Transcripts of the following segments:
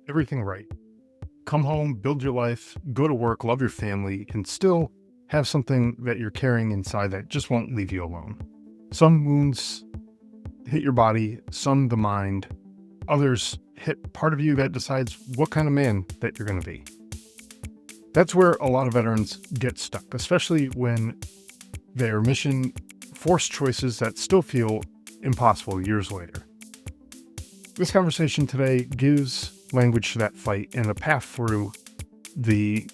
everything right. Come home, build your life, go to work, love your family, and still have something that you're carrying inside that just won't leave you alone. Some wounds hit your body, some the mind, others hit part of you that decides what kind of man that you're going to be. That's where a lot of veterans get stuck, especially when their mission forced choices that still feel impossible years later. This conversation today gives language to that fight and a path through the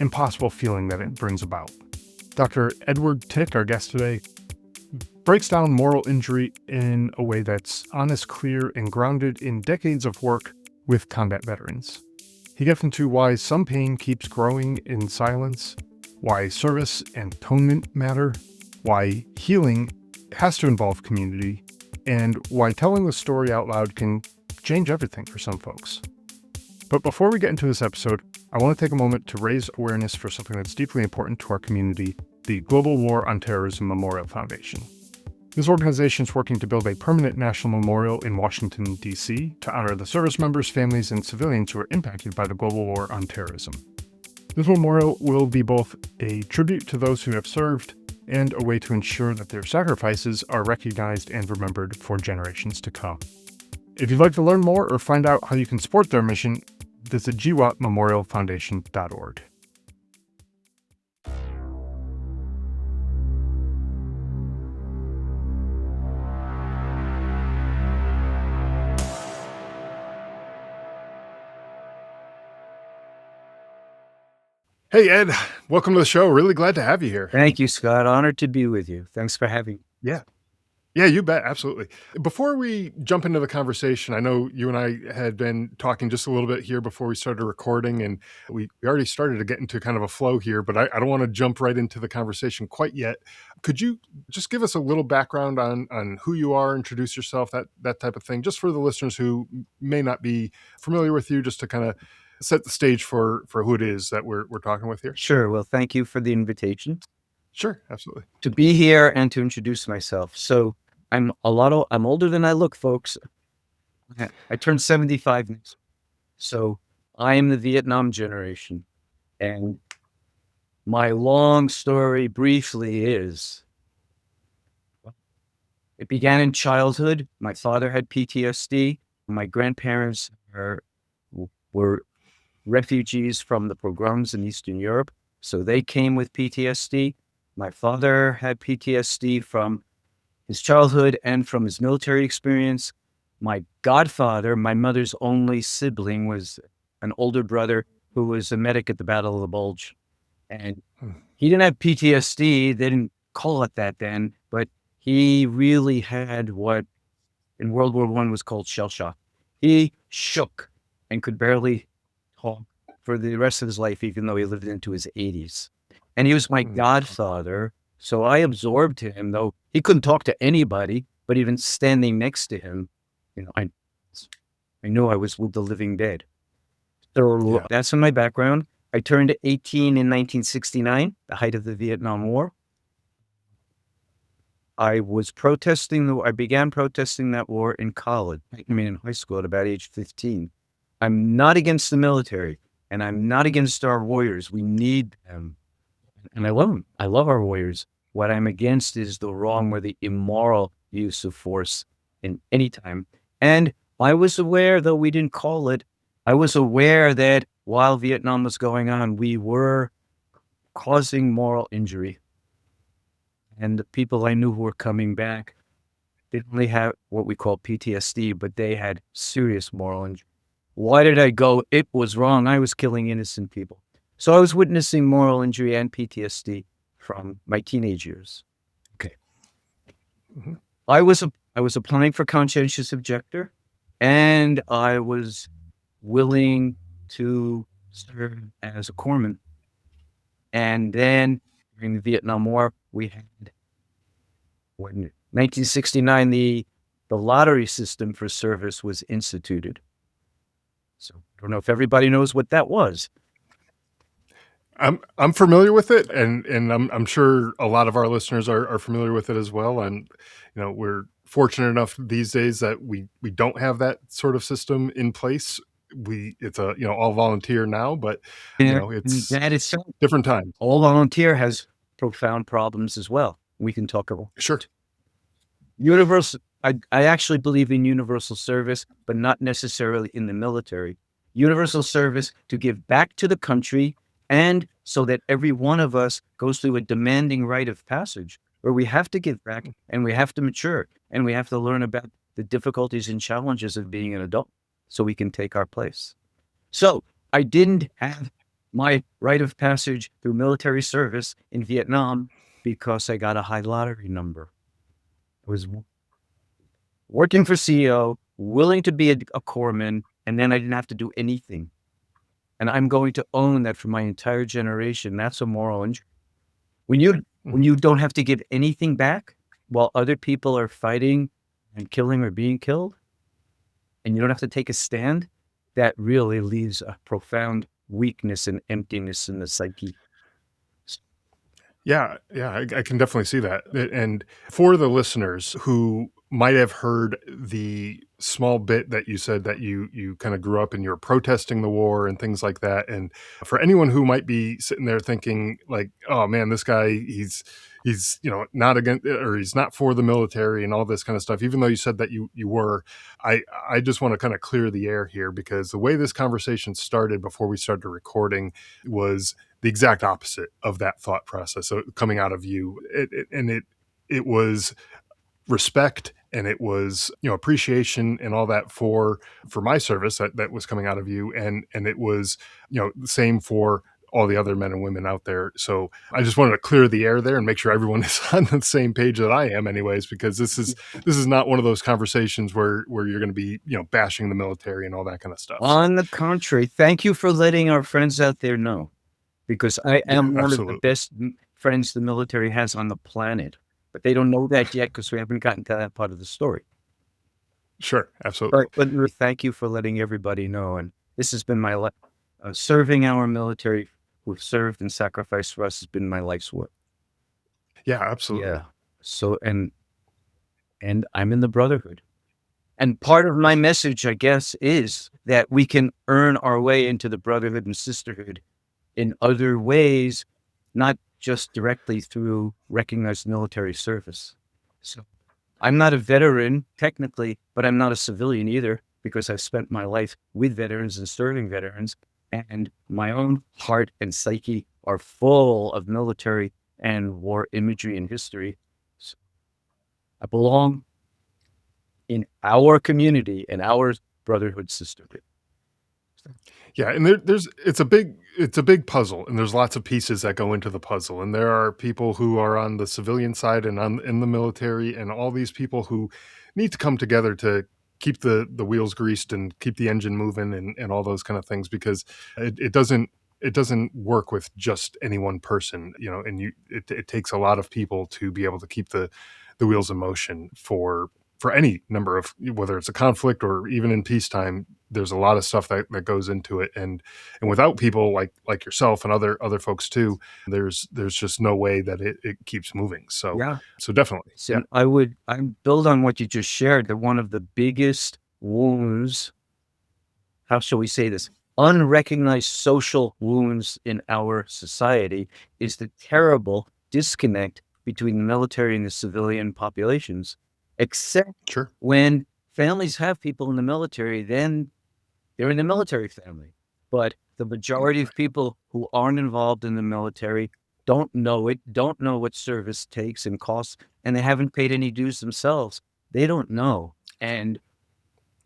impossible feeling that it brings about. Dr. Edward Tick, our guest today, breaks down moral injury in a way that's honest, clear, and grounded in decades of work with combat veterans. He gets into why some pain keeps growing in silence, why service and atonement matter, why healing has to involve community, and why telling the story out loud can change everything for some folks. But before we get into this episode, I want to take a moment to raise awareness for something that's deeply important to our community, the Global War on Terrorism Memorial Foundation. This organization is working to build a permanent national memorial in Washington, D.C. to honor the service members, families, and civilians who were impacted by the global war on terrorism. This memorial will be both a tribute to those who have served and a way to ensure that their sacrifices are recognized and remembered for generations to come. If you'd like to learn more or find out how you can support their mission, visit gwatmemorialfoundation.org. Hey, Ed, welcome to the show. Really glad to have you here. Thank you, Scott. Honored to be with you. Thanks for having me. Yeah, you bet. Absolutely. Before we jump into the conversation, I know you and I had been talking just a little bit here before we started recording, and we already started to get into kind of a flow here, but I don't want to jump right into the conversation quite yet. Could you just give us a little background on who you are, introduce yourself, that type of thing, just for the listeners who may not be familiar with you, just to kind of set the stage for who it is that we're talking with here? Sure. Well, thank you for the invitation Sure, absolutely. to be here and to introduce myself. So I'm older than I look, folks. I turned 75 next. So I am the Vietnam generation. And my long story briefly is it began in childhood. My father had PTSD. My grandparents were refugees from the pogroms in Eastern Europe. So they came with PTSD. My father had PTSD from his childhood and from his military experience. My godfather, my mother's only sibling, was an older brother who was a medic at the Battle of the Bulge. And he didn't have PTSD. They didn't call it that then, but he really had what in World War I was called shell shock. He shook and could barely talk for the rest of his life, even though he lived into his 80s. And he was my godfather. So I absorbed him, though he couldn't talk to anybody, but even standing next to him, I knew I was with the living dead. So That's in my background. I turned 18 in 1969, the height of the Vietnam War. I began protesting that war in college, in high school at about age 15. I'm not against the military, and I'm not against our warriors. We need them. And I love them. I love our warriors. What I'm against is the wrong or the immoral use of force in any time. And I was aware, though we didn't call it, I was aware that while Vietnam was going on, we were causing moral injury. And the people I knew who were coming back didn't only have what we call PTSD, but they had serious moral injury. Why did I go? It was wrong. I was killing innocent people. So I was witnessing moral injury and PTSD from my teenage years. Okay. Mm-hmm. I was applying for conscientious objector, and I was willing to serve as a corpsman. And then during the Vietnam War, we had, in 1969, the lottery system for service was instituted. So I don't know if everybody knows what that was. I'm familiar with it, and I'm sure a lot of our listeners are familiar with it as well. And we're fortunate enough these days that we don't have that sort of system in place it's a, all volunteer now, but Yeah, and it's that is so. different times. All volunteer has profound problems as well. We can talk about Sure. universal. I actually believe in universal service, but not necessarily in the military. Universal service to give back to the country, and so that every one of us goes through a demanding rite of passage where we have to give back and we have to mature and we have to learn about the difficulties and challenges of being an adult so we can take our place. So I didn't have my rite of passage through military service in Vietnam because I got a high lottery number. I was working for CEO, willing to be a corpsman, and then I didn't have to do anything. And I'm going to own that for my entire generation. That's a moral injury. When you when Mhm. you don't have to give anything back while other people are fighting and killing or being killed, and you don't have to take a stand, that really leaves a profound weakness and emptiness in the psyche. Yeah, yeah, I can definitely see that. And for the listeners who might have heard the small bit that you said that you kind of grew up and you're protesting the war and things like that, and for anyone who might be sitting there thinking like, "Oh man, this guy he's not against or he's not for the military and all this kind of stuff," even though you said that you were, I just want to kind of clear the air here because the way this conversation started before we started recording was the exact opposite of that thought process. So coming out of you, it was respect and it was appreciation and all that for my service that was coming out of you, and it was the same for all the other men and women out there. So I just wanted to clear the air there and make sure everyone is on the same page that I am, anyways, because this is not one of those conversations where you're going to be bashing the military and all that kind of stuff. So On the contrary, thank you for letting our friends out there know, because I yeah, am one of the absolutely, best friends the military has on the planet. But they don't know that yet because we haven't gotten to that part of the story. sure, All absolutely. right, but thank you for letting everybody know. And this has been my life. Serving our military who've served and sacrificed for us has been my life's work. Yeah, absolutely. Yeah. So, and I'm in the brotherhood. And part of my message, I guess, is that we can earn our way into the brotherhood and sisterhood in other ways, not just directly through recognized military service. So I'm not a veteran technically, but I'm not a civilian either because I've spent my life with veterans and serving veterans, and my own heart and psyche are full of military and war imagery and history. So I belong in our community and our brotherhood sisterhood. Yeah, and there's it's a big puzzle, and there's lots of pieces that go into the puzzle, and there are people who are on the civilian side and in the military, and all these people who need to come together to keep the wheels greased and keep the engine moving and all those kind of things because it doesn't work with just any one person, and it takes a lot of people to be able to keep the wheels in motion for any number of whether it's a conflict or even in peacetime. There's a lot of stuff that goes into it, and without people like yourself and other folks too, there's just no way that it keeps moving. So Yeah. so definitely, yeah, So I build on what you just shared, that one of the biggest wounds, how shall we say this, unrecognized social wounds in our society is the terrible disconnect between the military and the civilian populations. Except sure, when families have people in the military, then they're in the military family. But the majority of people who aren't involved in the military don't know it, don't know what service takes and costs, and they haven't paid any dues themselves. They don't know.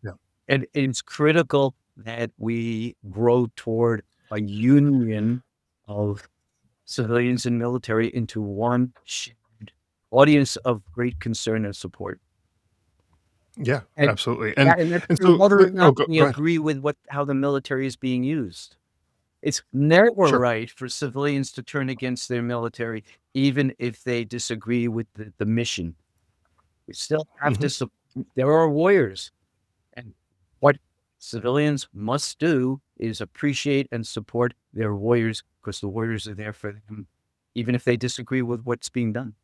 yeah, And it's critical that we grow toward a union of civilians and military into one shared audience of great concern and support. yeah, And absolutely, and that's and true so whether or oh, not we go ahead, agree with how the military is being used. It's never sure, right for civilians to turn against their military, even if they disagree with the mission. We still have hmm to there are warriors, and what civilians must do is appreciate and support their warriors because the warriors are there for them, even if they disagree with what's being done.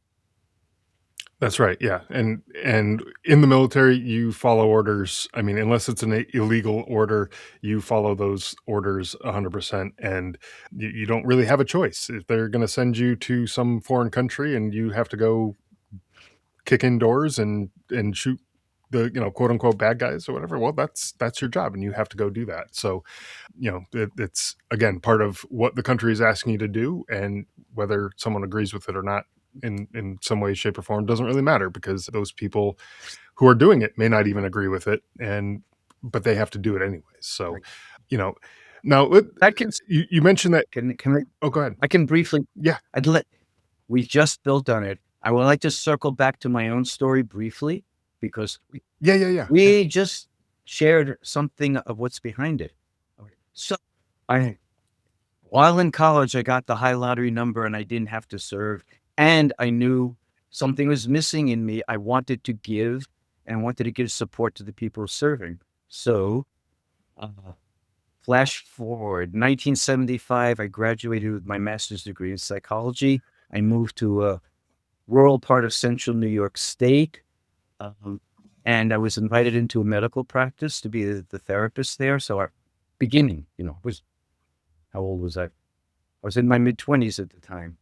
That's right. Yeah. And in the military, you follow orders. I mean, unless it's an illegal order, you follow those orders 100%, and you don't really have a choice. If they're going to send you to some foreign country and you have to go kick in doors and shoot the, quote unquote bad guys or whatever, well, that's your job and you have to go do that. So, it's again part of what the country is asking you to do, and whether someone agrees with it or not in some way, shape, or form doesn't really matter, because those people who are doing it may not even agree with it, and but they have to do it anyways. So, Right. you know, now That can you mentioned that. can Oh, go ahead. I can briefly. Yeah, I'd let We just built on it. I would like to circle back to my own story briefly because yeah, yeah, yeah, yeah. we just shared something of what's behind it. Okay. So, I while in college, I got the high lottery number and I didn't have to serve, and I knew something was missing in me. I wanted to give and wanted to give support to the people serving. So, uh, flash forward, 1975, I graduated with my master's degree in psychology. I moved to a rural part of central New York State. Um, and I was invited into a medical practice to be the therapist there. So our beginning, was how old was I? I was in my mid 20s at the time.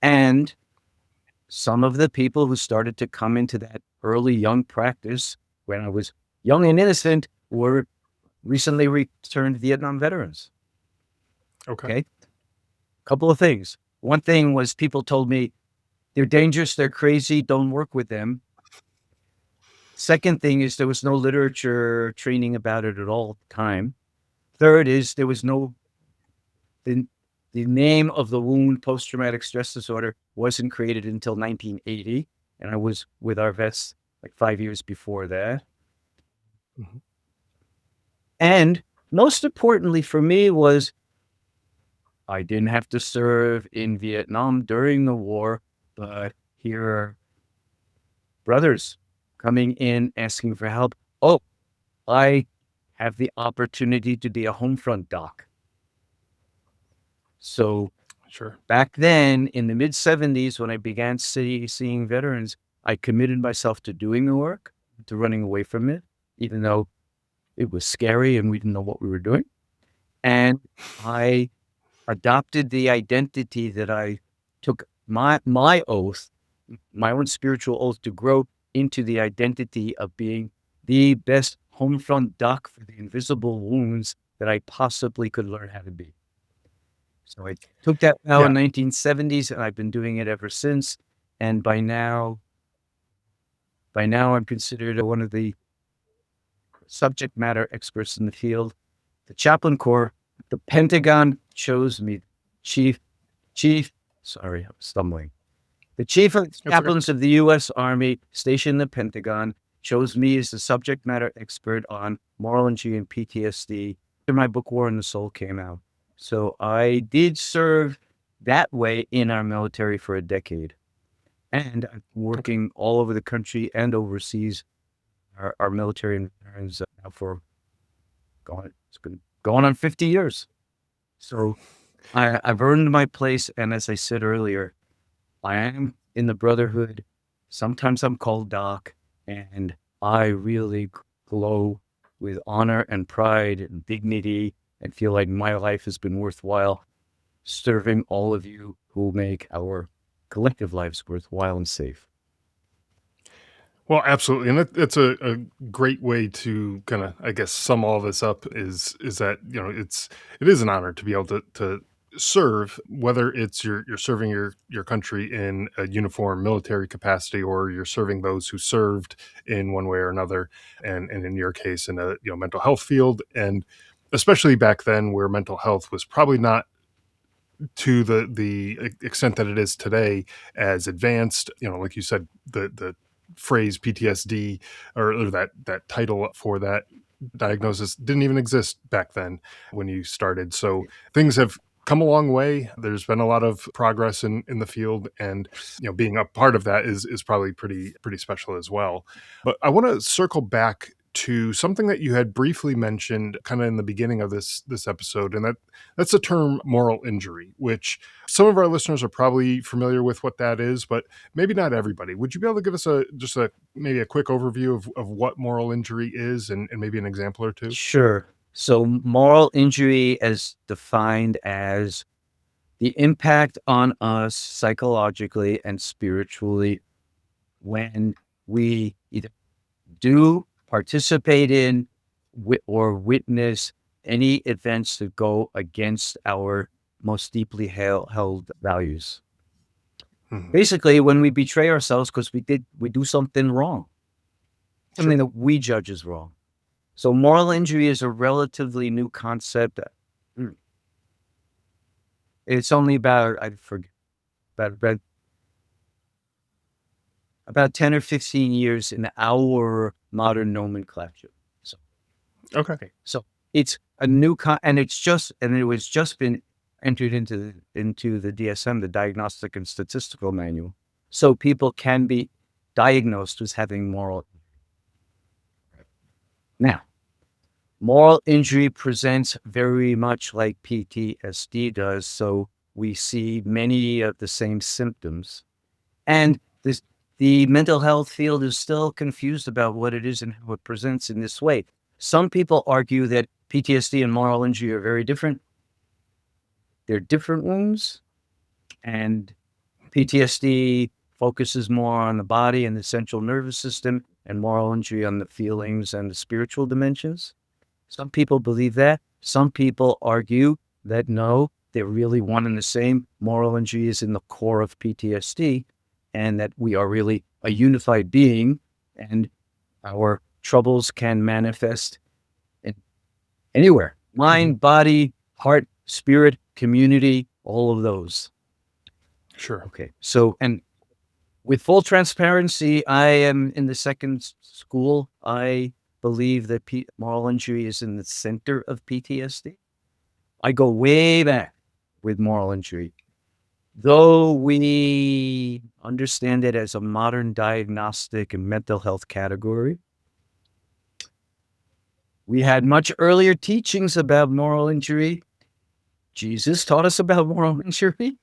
And some of the people who started to come into that early young practice when I was young and innocent were recently returned Vietnam veterans. Okay, Okay. Couple of things. One thing was people told me they're dangerous, they're crazy, don't work with them. Second thing is there was no literature training about it at all at the time. Third is there was the, the name of the wound, post-traumatic stress disorder, wasn't created until 1980. And I was with our vets like 5 years before that. hmm, And most importantly for me was I didn't have to serve in Vietnam during the war, but here are brothers coming in asking for help. Oh, I have the opportunity to be a home front doc. So sure. back then in the mid 70s, when I began seeing veterans, I committed myself to doing the work, to running away from it, even though it was scary and we didn't know what we were doing. And I adopted the identity that I took my oath, my own spiritual oath, to grow into the identity of being the best home front doc for the invisible wounds that I possibly could learn how to be. So I took that vow Yeah. in 1970s, and I've been doing it ever since. And by now, I'm considered one of the subject matter experts in the field. The Chaplain Corps, the Pentagon chose me. Chief, Chief, sorry, I'm stumbling. The Chief of That's okay. Chaplains of the U.S. Army, stationed in the Pentagon, chose me as the subject matter expert on moral injury and PTSD after my book War and the Soul came out. So I did serve that way in our military for a decade. And I'm Okay. working all over the country and overseas, our military and veterans now for it's been going on 50 years. So I've earned my place. And as I said earlier, I am in the brotherhood. Sometimes I'm called Doc, and I really glow with honor and pride and dignity and feel like my life has been worthwhile serving all of you who make our collective lives worthwhile and safe. Well, absolutely, and that's a great way to kind of, I guess, sum all this up. Is that, it is an honor to be able to serve, whether it's you're serving your country in a uniform military capacity, or you're serving those who served in one way or another, and in your case in a, mental health field, and especially back then where mental health was probably not to the extent that it is today as advanced. Like you said, the phrase PTSD, or that title for that diagnosis, didn't even exist back then when you started. So things have come a long way. There's been a lot of progress in the field, and being a part of that is probably pretty special as well. But I want to circle back to something that you had briefly mentioned kind of in the beginning of this episode, and that's the term moral injury, which some of our listeners are probably familiar with what that is, but maybe not everybody. Would you be able to give us maybe a quick overview of what moral injury is, and maybe an example or two? Sure. So moral injury is defined as the impact on us psychologically and spiritually when we either do, participate in, or witness any events that go against our most deeply held values. Mhm. Basically, when we betray ourselves because we do something wrong, something Sure. that we judge as wrong. So moral injury is a relatively new concept. Mm, It's only about I forget about 10 or 15 years in our modern nomenclature. So Okay. okay, so it's a new and it was just been entered into the DSM, the Diagnostic and Statistical Manual, so people can be diagnosed as having moral. Now, moral injury presents very much like PTSD does, so we see many of the same symptoms. And the mental health field is still confused about what it is and how it presents in this way. Some people argue that PTSD and moral injury are very different. They're different wounds, and PTSD focuses more on the body and the central nervous system, and moral injury on the feelings and the spiritual dimensions. Some people believe that. Some people argue that no, they're really one and the same. Moral injury is in the core of PTSD, and that we are really a unified being, and our troubles can manifest in anywhere: Mhm. mind, body, heart, spirit, community, all of those. Sure. Okay. So, and with full transparency, I am in the second school. I believe that moral injury is in the center of PTSD. I go way back with moral injury. Though we understand it as a modern diagnostic and mental health category, we had much earlier teachings about moral injury. Jesus taught us about moral injury.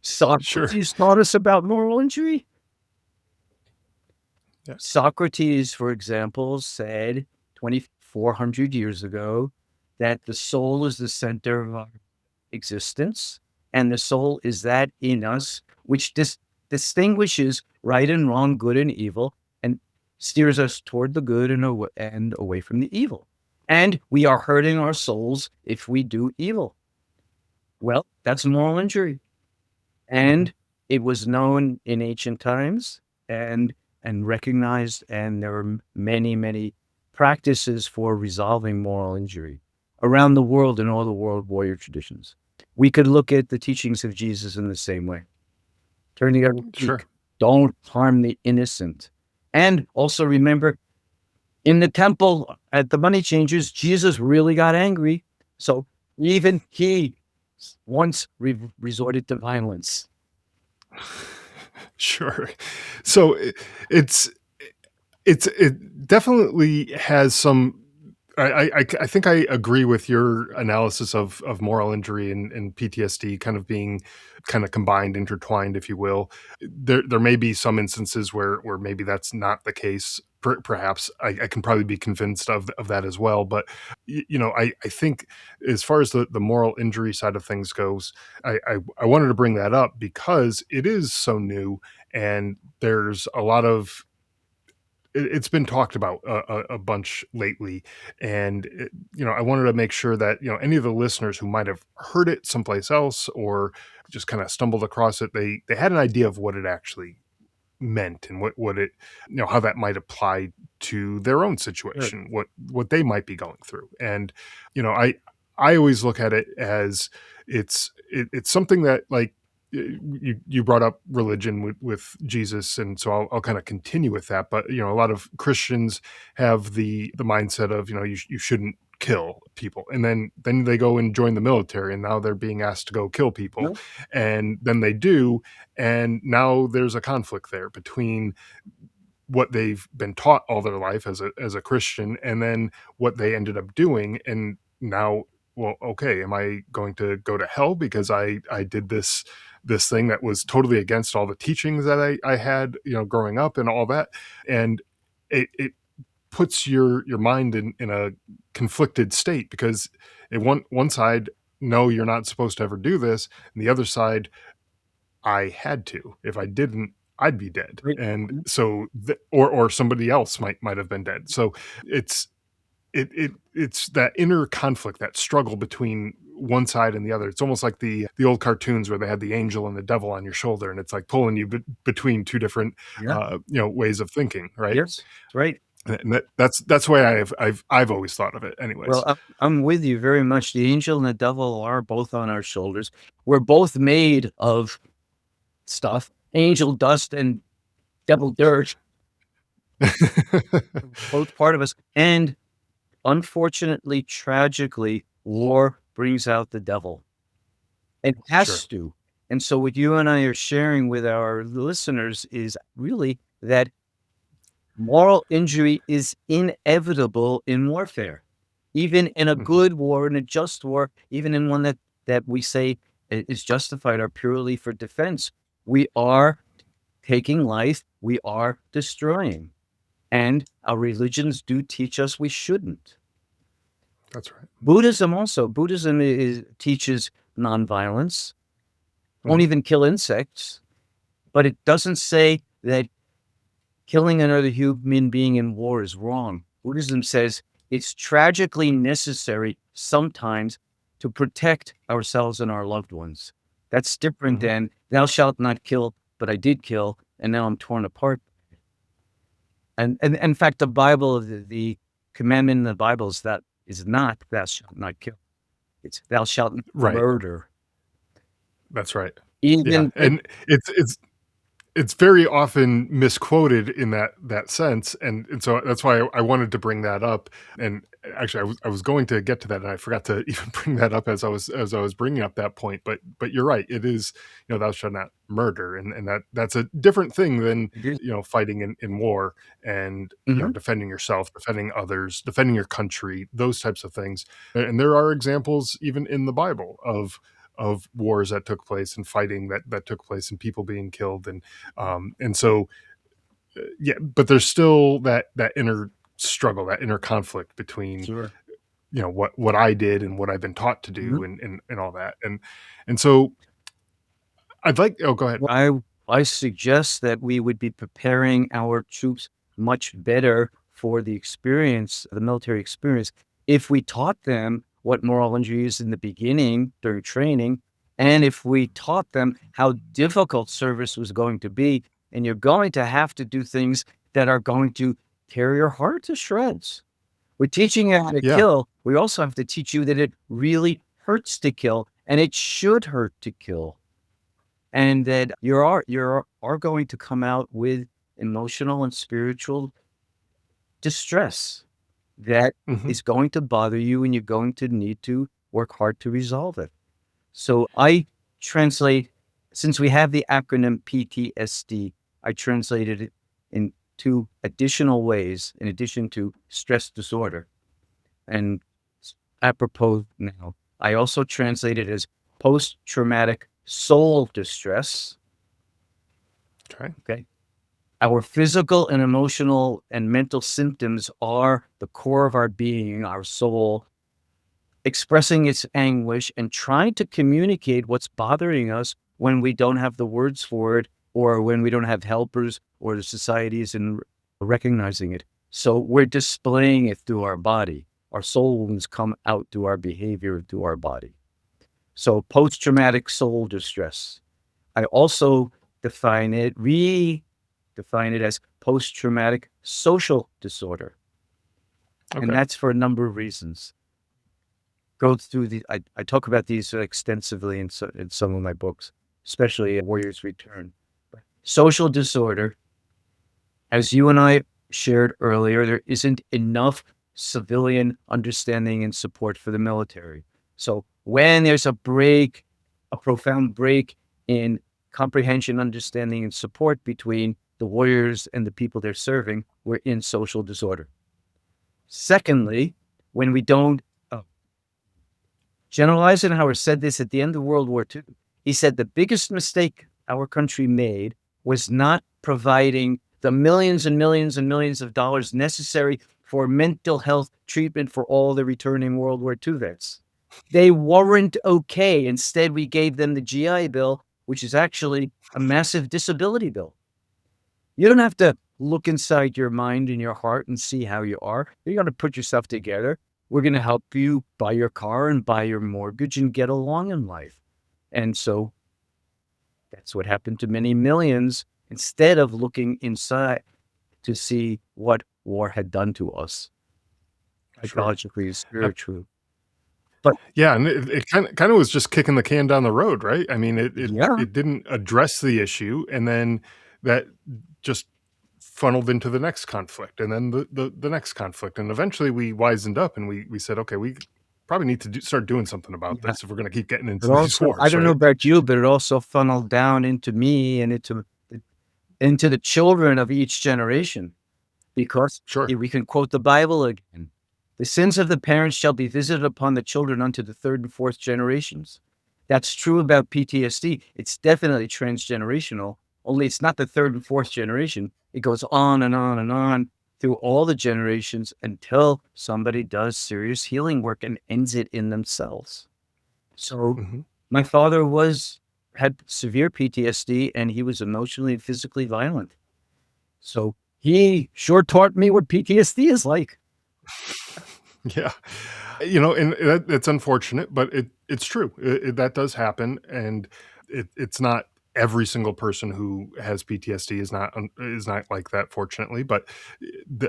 Sure. Socrates taught us about moral injury. Yeah. Socrates, for example, said 2,400 years ago that the soul is the center of our existence, and the soul is that in us which distinguishes right and wrong, good and evil, and steers us toward the good and away from the evil. And we are hurting our souls if we do evil. Well, that's moral injury. Mhm. And it was known in ancient times and recognized, and there are many practices for resolving moral injury around the world in all the world warrior traditions. We could look at the teachings of Jesus in the same way. Turn the other cheek. Sure. Don't harm the innocent. And also remember, in the temple at the money changers, Jesus really got angry. So even he once resorted to violence. Sure. So it's it definitely has some. I think I agree with your analysis of moral injury and PTSD kind of being kind of combined, intertwined, if you will. There may be some instances where maybe that's not the case. Perhaps I can probably be convinced of that as well. But I think as far as the moral injury side of things goes, I wanted to bring that up because it is so new and there's a lot of it's been talked about a bunch lately, and I wanted to make sure that any of the listeners who might have heard it someplace else or just kind of stumbled across it, they had an idea of what it actually meant and what it how that might apply to their own Sure. situation, what they might be going through. And I always look at it as it's something that, like, you brought up religion with Jesus, and so I'll kind of continue with that. But a lot of Christians have the mindset of you shouldn't kill people, and then they go and join the military, and now they're being asked to go kill people, No, and then they do, and now there's a conflict there between what they've been taught all their life as a Christian, and then what they ended up doing. And now, well, okay, am I going to go to hell because I did this thing that was totally against all the teachings that I had, growing up and all that? And it puts your mind in a conflicted state, because one side, no, you're not supposed to ever do this, and the other side, I had to. If I didn't, I'd be dead. Right. And so, or somebody else might have been dead. So it's it's that inner conflict, that struggle between one side and the other. It's almost like the old cartoons where they had the angel and the devil on your shoulder, and it's like pulling you between two different Yeah. ways of thinking, right? Yes. Right. And that's the way I've always thought of it, Well, anyways. I'm with you very much. The angel and the devil are both on our shoulders. We're both made of stuff, angel dust and devil dirt, both part of us. And unfortunately, tragically, war brings out the devil. It Sure. has to. And so what you and I are sharing with our listeners is really that moral injury is inevitable in warfare, even in a Mhm. good war, in a just war, even in one that we say is justified or purely for defense. We are taking life, we are destroying. And our religions do teach us we shouldn't. That's right. Buddhism also, Buddhism teaches nonviolence, won't Mhm. even kill insects, but it doesn't say that killing another human being in war is wrong. Buddhism says it's tragically necessary sometimes to protect ourselves and our loved ones. That's different Mhm. than thou shalt not kill, but I did kill, and now I'm torn apart. And in fact, the Bible, the commandment in the Bible is not thou shalt not kill. It's thou shalt not Right. murder. That's right. Yeah, Even and it's very often misquoted in that sense, and so that's why I wanted to bring that up. And actually, I was going to get to that, and I forgot to even bring that up as I was bringing up that point. But you're right. It is, thou shalt not murder, and that's a different thing than fighting in war, and Mhm. defending yourself, defending others, defending your country, those types of things. And there are examples even in the Bible of wars that took place and fighting that took place and people being killed, and so yeah, but there's still that inner struggle, that inner conflict between Sure. what I did and what I've been taught to Mhm. do, and all that, and so I'd like, oh, go ahead. I suggest that we would be preparing our troops much better for the experience, the military experience, if we taught them what moral injury is in the beginning during training, and if we taught them how difficult service was going to be, and you're going to have to do things that are going to tear your heart to shreds. We're teaching you how to Yeah. kill. We also have to teach you that it really hurts to kill, and it should hurt to kill, and that you are going to come out with emotional and spiritual distress that Hmm. is going to bother you, and you're going to need to work hard to resolve it. So I translate, since we have the acronym PTSD, I translated it in two additional ways in addition to stress disorder. And apropos now, I also translate it as post traumatic soul distress. Okay. Okay. Our physical and emotional and mental symptoms are the core of our being, our soul, expressing its anguish and trying to communicate what's bothering us when we don't have the words for it, or when we don't have helpers or the societies in recognizing it. So we're displaying it through our body. Our soul wounds come out through our behavior, through our body. So post traumatic soul distress. I also define it as post traumatic social disorder. And Okay. that's for a number of reasons. Go through I talk about these extensively in some of my books, especially Warrior's Return. Social disorder, as you and I shared earlier, there isn't enough civilian understanding and support for the military. So when there's a profound break in comprehension, understanding, and support between the warriors and the people they're serving were in social disorder. Secondly, when we don't, General Eisenhower said this at the end of World War II. He said the biggest mistake our country made was not providing the millions and millions and millions of dollars necessary for mental health treatment for all the returning World War II vets. They weren't okay. Instead, we gave them the GI Bill, which is actually a massive disability bill. You don't have to look inside your mind and your heart and see how you are. You got to put yourself together. We're going to help you buy your car and buy your mortgage and get along in life. And so that's what happened to many millions, instead of looking inside to see what war had done to us, Sure. psychologically and spiritually. But Yeah, and it kind of was just kicking the can down the road, right? I mean, yeah, it didn't address the issue, and then that just funneled into the next conflict, and then the next conflict, and eventually we wisened up and we said, okay, we probably need to start doing something about yeah. this if we're going to keep getting But into these also, I wars, don't know right? about you, but it also funneled down into me and into the children of each generation. Because Sure. we can quote the Bible again. The sins of the parents shall be visited upon the children unto the third and fourth generations. That's true about PTSD. It's definitely transgenerational, only it's not the third and fourth generation. It goes on and on and on through all the generations until somebody does serious healing work and ends it in themselves. So Hmm. my father had severe PTSD and he was emotionally and physically violent. So he sure taught me what PTSD is like. Yeah. And it's unfortunate, but it's true. That does happen, and it's not every single person who has PTSD is not like that, fortunately. But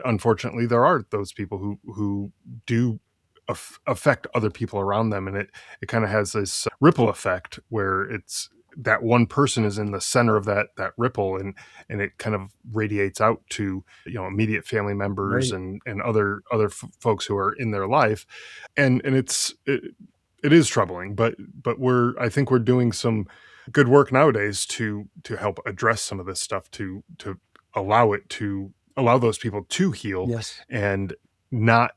unfortunately, there are those people who do affect other people around them, and it kind of has this ripple effect where it's that one person is in the center of that ripple, and it kind of radiates out to immediate family members Right. and other folks who are in their life, and it is troubling, but I think we're doing some good work nowadays to help address some of this stuff, to allow those people to heal Yes. and not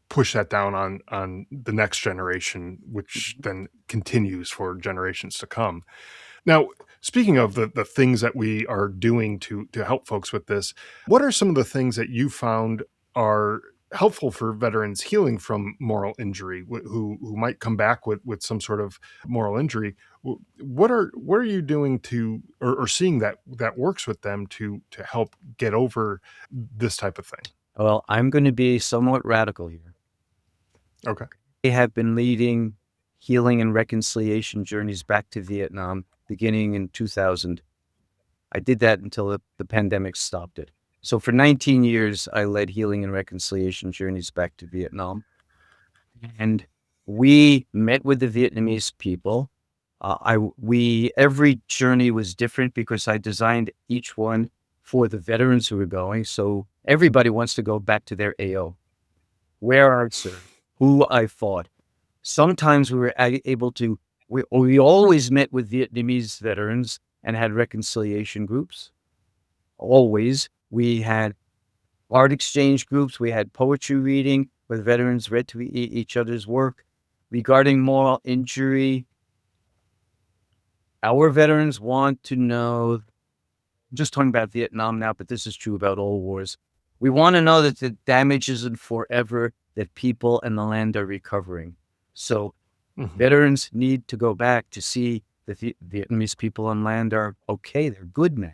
push that down on the next generation, which Mhm. then continues for generations to come. Now, speaking of the things that we are doing to help folks with this, what are some of the things that you found are helpful for veterans healing from moral injury, who might come back with some sort of moral injury? What are you doing or seeing that works with them to help get over this type of thing? Well, I'm going to be somewhat radical here. Okay. They have been leading healing and reconciliation journeys back to Vietnam beginning in 2000. I did that until the pandemic stopped it. So for 19 years, I led healing and reconciliation journeys back to Vietnam. And we met with the Vietnamese people. Every journey was different because I designed each one for the veterans who were going. So everybody wants to go back to their AO, where I served, who I fought. Sometimes we were able to, we always met with Vietnamese veterans and had reconciliation groups. Always. We had art exchange groups. We had poetry reading where the veterans read to each other's work. Regarding moral injury, our veterans want to know, I'm just talking about Vietnam now, but this is true about all wars. We want to know that the damage isn't forever, that people and the land are recovering. So Hmm. veterans need to go back to see that the Vietnamese people on land are okay. They're good now.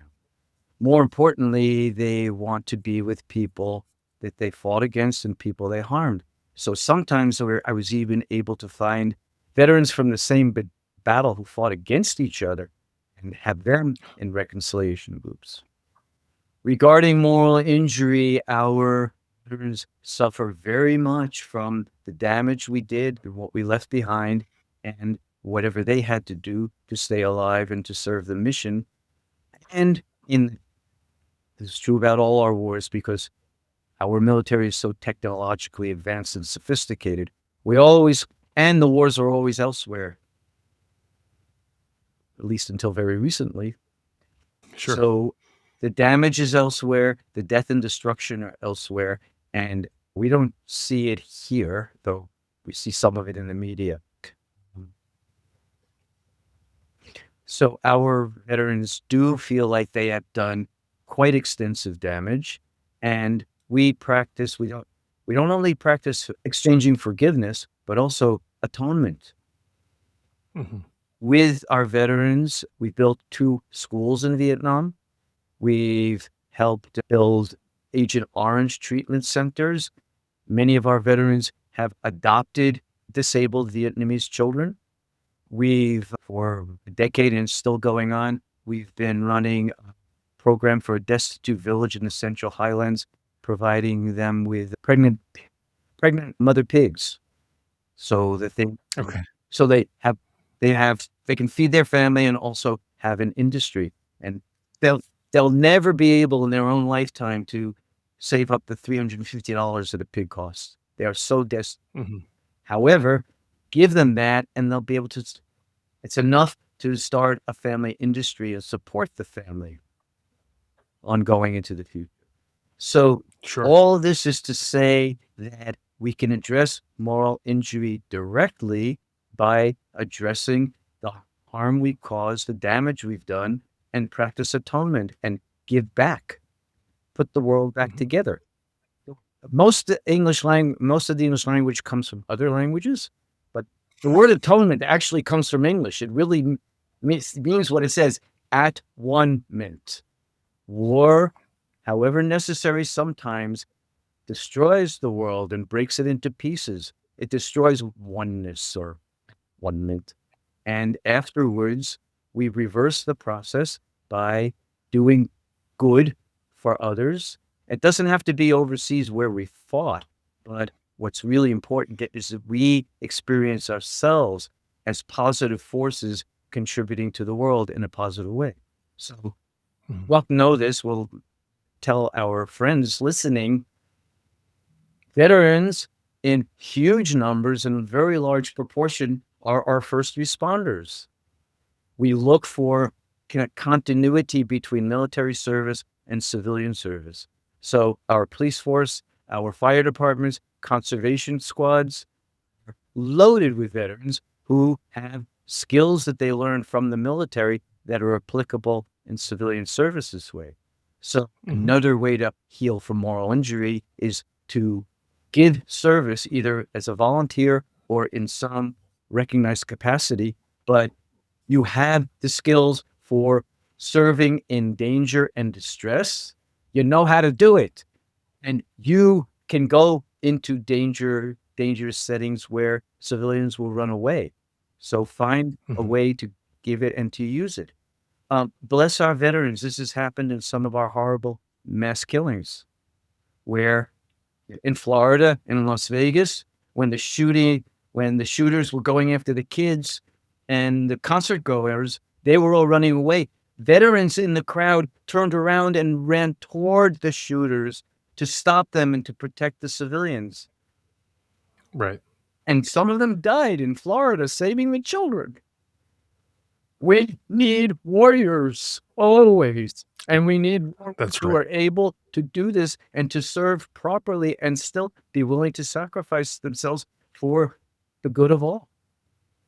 More importantly, they want to be with people that they fought against and people they harmed. So sometimes I was even able to find veterans from the same battle who fought against each other and have them in reconciliation groups. Regarding moral injury, our veterans suffer very much from the damage we did and what we left behind and whatever they had to do to stay alive and to serve the mission. And in this is true about all our wars because our military is so technologically advanced and sophisticated. We always, and the wars are always elsewhere, at least until very recently. Sure. So The damage is elsewhere, the death and destruction are elsewhere, and we don't see it here, though we see some of it in the media. So our veterans do feel like they have done quite extensive damage, and we don't only practice exchanging forgiveness, but also atonement. Hmm. With our veterans, we built 2 schools in Vietnam. We've helped build Agent Orange treatment centers. Many of our veterans have adopted disabled Vietnamese children. We've, for a decade and still going on, we've been running a program for a destitute village in the Central Highlands, providing them with pregnant mother pigs, so that Okay. so they can feed their family and also have an industry. And they'll they'll never be able in their own lifetime to save up the $350 that a pig costs. They are so desperate. Hmm. However, give them that and they'll be able to, it's enough to start a family industry and support the family ongoing into the future. So Sure. all this is to say that we can address moral injury directly by addressing the harm we caused, the damage we've done, and practice atonement and give back, put the world back Hmm. together. Most of the English language comes from other languages, but the word atonement actually comes from English. It really means what it says, at one mint. War, however necessary sometimes, destroys the world and breaks it into pieces. It destroys oneness or one mint. And afterwards, we reverse the process by doing good for others. It doesn't have to be overseas where we fought, but what's really important is that we experience ourselves as positive forces contributing to the world in a positive way. So, Hmm. well, know this, we'll tell our friends listening, veterans in huge numbers and very large proportion are our first responders. We look for continuity between military service and civilian service. So our police force, our fire departments, conservation squads are loaded with veterans who have skills that they learned from the military that are applicable in civilian service this way. So Hmm. another way to heal from moral injury is to give service either as a volunteer or in some recognized capacity, but you have the skills for serving in danger and distress. You know how to do it. And you can go into dangerous settings where civilians will run away. So find a Hmm. way to give it and to use it. Bless our veterans. This has happened in some of our horrible mass killings, where in Florida and in Las Vegas, when the shooters were going after the kids and the concert goers, they were all running away. Veterans in the crowd turned around and ran toward the shooters to stop them and to protect the civilians. Right. And some of them died in Florida, saving the children. We need warriors always. And we need warriors That's who right. are able to do this and to serve properly and still be willing to sacrifice themselves for the good of all.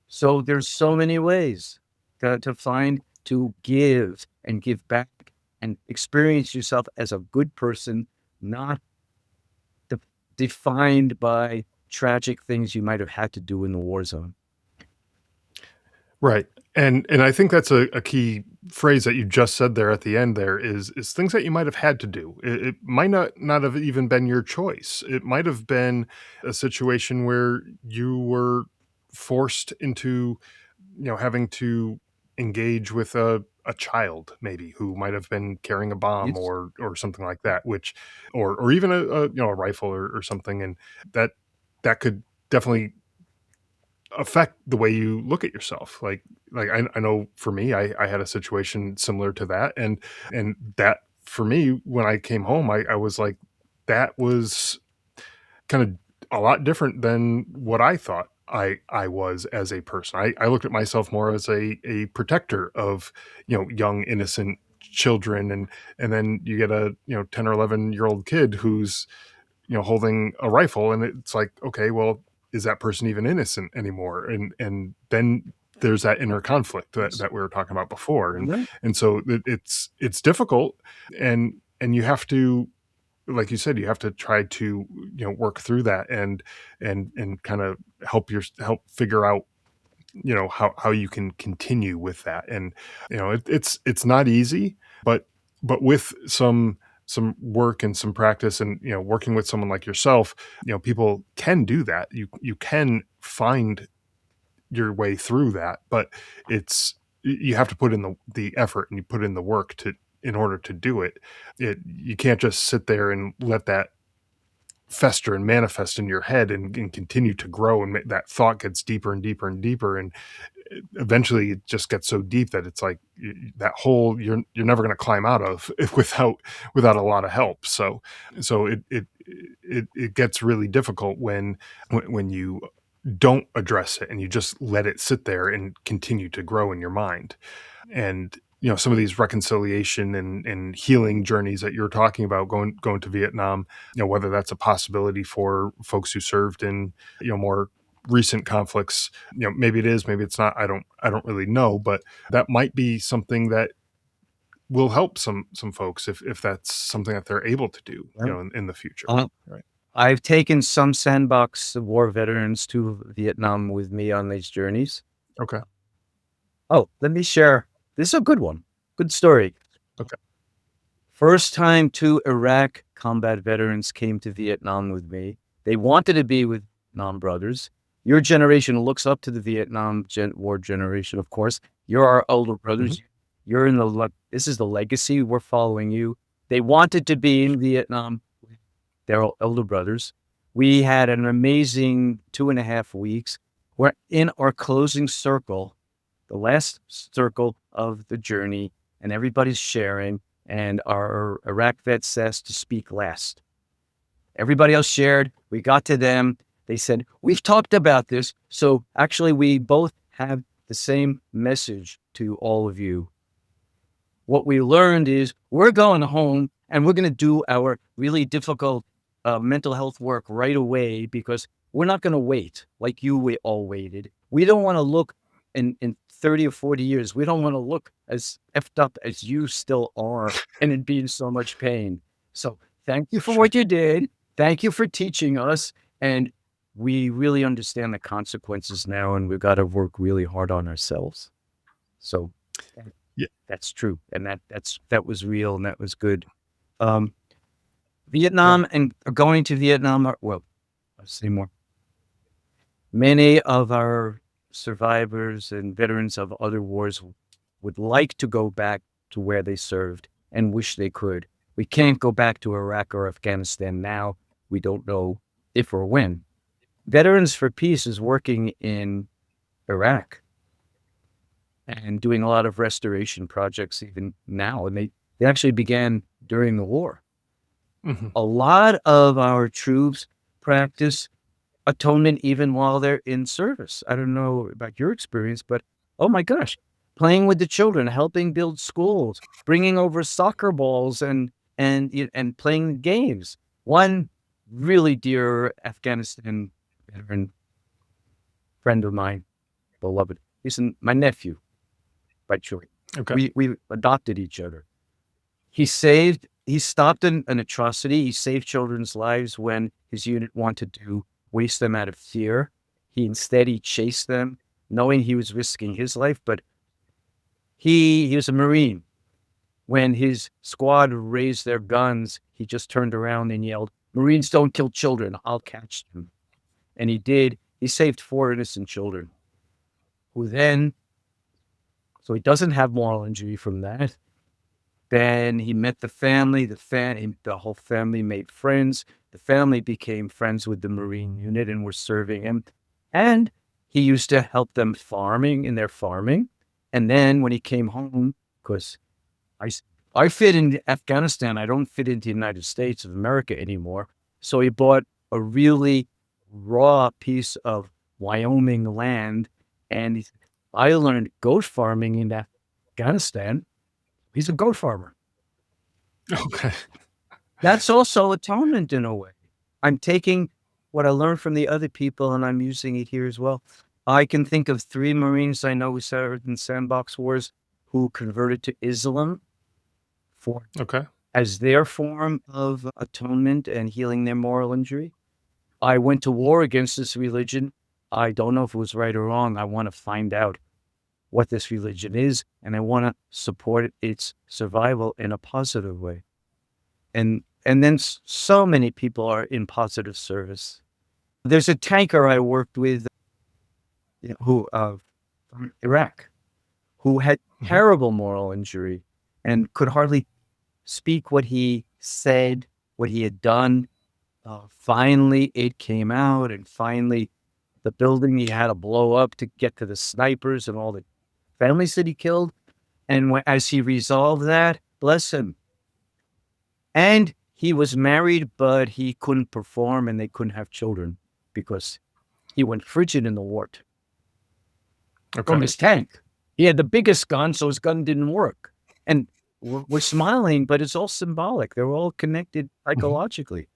So there's so many ways to find to give and give back and experience yourself as a good person, not de- defined by tragic things you might have had to do in the war zone. Right. And I think that's a key phrase that you just said there at the end there is things that you might have had to do. It might not have even been your choice. It might have been a situation where you were forced into, having to engage with a child maybe who might have been carrying a bomb Yes. or something like that, which or even a rifle or something, and that that could definitely affect the way you look at yourself. I know for me, I had a situation similar to that, and that for me, when I came home, I was like, that was kind of a lot different than what I thought I was as a person. I looked at myself more as a protector of young innocent children, and then you get a 10 or 11-year-old kid who's holding a rifle, and it's like, okay, well, is that person even innocent anymore? And then there's that inner conflict that we were talking about before, and so it's difficult, and you have to, like you said, you have to try to work through that, and kind of help figure out how you can continue with that. And it's not easy, but with some work and some practice, and working with someone like yourself, people can do that. You can find your way through that, but you have to put in the effort, and you put in the work to in order to do it. You can't just sit there and let that fester and manifest in your head, and continue to grow, and that thought gets deeper and deeper and deeper, and eventually it just gets so deep that it's like that hole you're never going to climb out of without a lot of help. So it gets really difficult when you don't address it, and you just let it sit there and continue to grow in your mind. And some of these reconciliation and healing journeys that you're talking about, going to Vietnam, whether that's a possibility for folks who served in more recent conflicts, maybe it is, maybe it's not, I don't really know, but that might be something that will help some folks, if that's something that they're able to do, in the future. Uh, Right. I've taken some sandbox war veterans to Vietnam with me on these journeys. Okay. Oh, let me share. This is a good one. Good story. Okay. First time two Iraq combat veterans came to Vietnam with me. They wanted to be with Vietnam brothers. Your generation looks up to the Vietnam War generation, of course. You're our older brothers. Hmm. You're in this is the legacy. We're following you. They wanted to be in Vietnam with their older brothers. We had an amazing 2.5 weeks. We're in our closing circle, the last circle of the journey, and everybody's sharing. And our Iraq vet says to speak last. Everybody else shared. We got to them. They said, we've talked about this. So actually, we both have the same message to all of you. What we learned is we're going home and we're going to do our really difficult mental health work right away, because we're not going to wait like we all waited. We don't want to look in 30 or 40 years. We don't want to look as effed up as you still are and in being so much pain. So thank you for Sure. what you did. Thank you for teaching us. And we really understand the consequences now, and we've got to work really hard on ourselves. So Yeah. that's true. And that was real, and that was good. Um, Yeah. Vietnam and going to Vietnam well, I'll say more. Many of our survivors and veterans of other wars would like to go back to where they served and wish they could. We can't go back to Iraq or Afghanistan now. We don't know if or when. Veterans for Peace is working in Iraq and doing a lot of restoration projects even now. And they actually began during the war. Hmm. A lot of our troops practice atonement even while they're in service. I don't know about your experience, but oh my gosh, playing with the children, helping build schools, bringing over soccer balls and playing games. One really dear Afghanistan veteran friend of mine, beloved, he's my nephew by choice. Okay. We adopted each other. He stopped an atrocity. He saved children's lives when his unit wanted to waste them out of fear. He chased them, knowing he was risking his life, but he was a Marine. When his squad raised their guns, he just turned around and yelled, "Marines don't kill children, I'll catch them." And he did. He saved 4 innocent children, who then, so he doesn't have moral injury from that. Then he met the family. The whole family made friends. The family became friends with the Marine unit and were serving him. And he used to help them in their farming. And then when he came home, because I, I fit in Afghanistan, I don't fit into the United States of America anymore. So he bought a really raw piece of Wyoming land. And I learned goat farming in Afghanistan. He's a goat farmer. Okay. That's also atonement in a way. I'm taking what I learned from the other people and I'm using it here as well. I can think of 3 Marines I know who served in sandbox wars who converted to Islam for Okay. as their form of atonement and healing their moral injury. I went to war against this religion. I don't know if it was right or wrong. I want to find out what this religion is, and I want to support its survival in a positive way. And then so many people are in positive service. There's a tanker I worked with, who from Iraq, who had Mhm. terrible moral injury and could hardly speak what he said, what he had done. Finally, it came out, and finally, the building he had to blow up to get to the snipers and all the families that he killed. And as he resolved that, bless him. And he was married, but he couldn't perform and they couldn't have children because he went frigid in the war from Okay. his tank. He had the biggest gun, so his gun didn't work. And we're smiling, but it's all symbolic. They're all connected Mhm. psychologically.